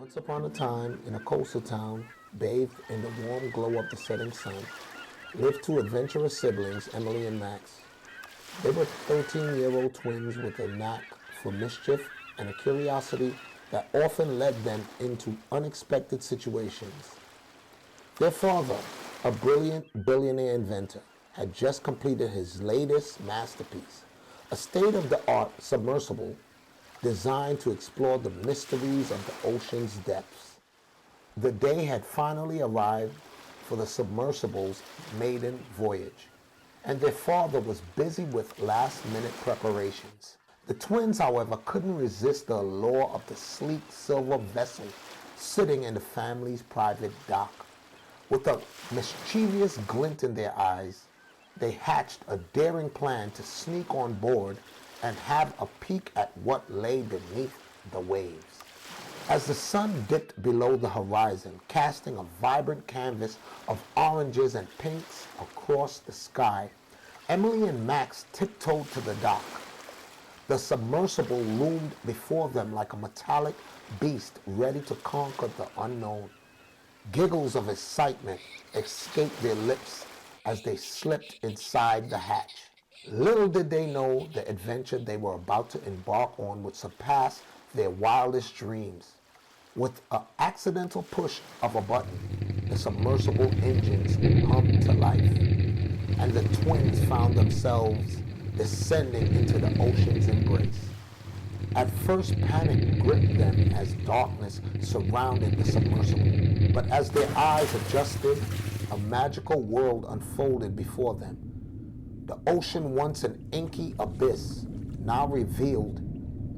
Once upon a time, in a coastal town, bathed in the warm glow of the setting sun, lived two adventurous siblings, Emily and Max. They were 13-year-old twins with a knack for mischief and a curiosity that often led them into unexpected situations. Their father, a brilliant billionaire inventor, had just completed his latest masterpiece, a state-of-the-art submersible designed to explore the mysteries of the ocean's depths. The day had finally arrived for the submersible's maiden voyage, and their father was busy with last-minute preparations. The twins, however, couldn't resist the allure of the sleek silver vessel sitting in the family's private dock. With a mischievous glint in their eyes, they hatched a daring plan to sneak on board and have a peek at what lay beneath the waves. As the sun dipped below the horizon, casting a vibrant canvas of oranges and pinks across the sky, Emily and Max tiptoed to the dock. The submersible loomed before them like a metallic beast ready to conquer the unknown. Giggles of excitement escaped their lips as they slipped inside the hatch. Little did they know the adventure they were about to embark on would surpass their wildest dreams. With an accidental push of a button, the submersible engines hummed to life, and the twins found themselves descending into the ocean's embrace. At first, panic gripped them as darkness surrounded the submersible, but as their eyes adjusted, a magical world unfolded before them. The ocean, once an inky abyss, now revealed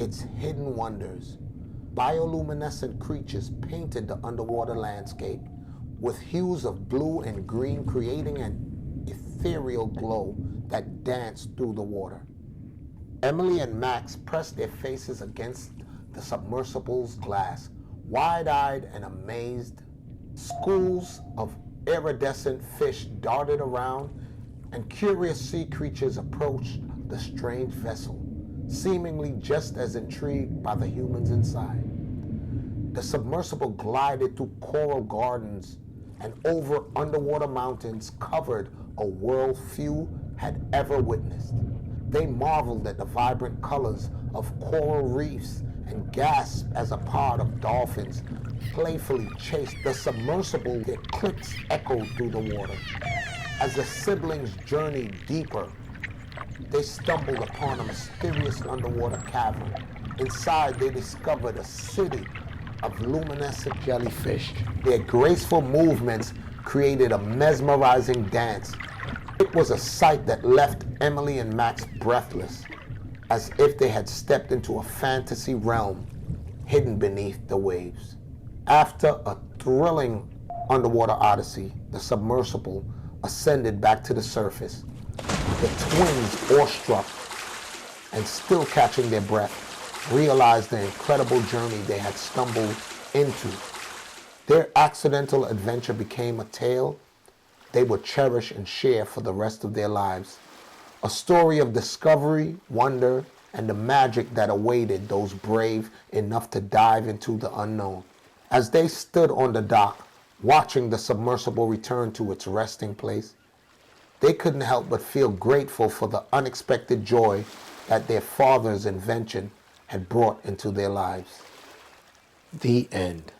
its hidden wonders. Bioluminescent creatures painted the underwater landscape with hues of blue and green, creating an ethereal glow that danced through the water. Emily and Max pressed their faces against the submersible's glass, wide-eyed and amazed. Schools of iridescent fish darted around, and curious sea creatures approached the strange vessel, seemingly just as intrigued by the humans inside. The submersible glided through coral gardens and over underwater mountains covered a world few had ever witnessed. They marveled at the vibrant colors of coral reefs and gasped as a pod of dolphins playfully chased the submersible. Their clicks echoed through the water. As the siblings journeyed deeper, they stumbled upon a mysterious underwater cavern. Inside, they discovered a city of luminescent jellyfish. Their graceful movements created a mesmerizing dance. It was a sight that left Emily and Max breathless, as if they had stepped into a fantasy realm hidden beneath the waves. After a thrilling underwater odyssey, the submersible ascended back to the surface. The twins, awestruck and still catching their breath, realized the incredible journey they had stumbled into. Their accidental adventure became a tale they would cherish and share for the rest of their lives. A story of discovery, wonder, and the magic that awaited those brave enough to dive into the unknown. As they stood on the dock, watching the submersible return to its resting place, they couldn't help but feel grateful for the unexpected joy that their father's invention had brought into their lives. The end.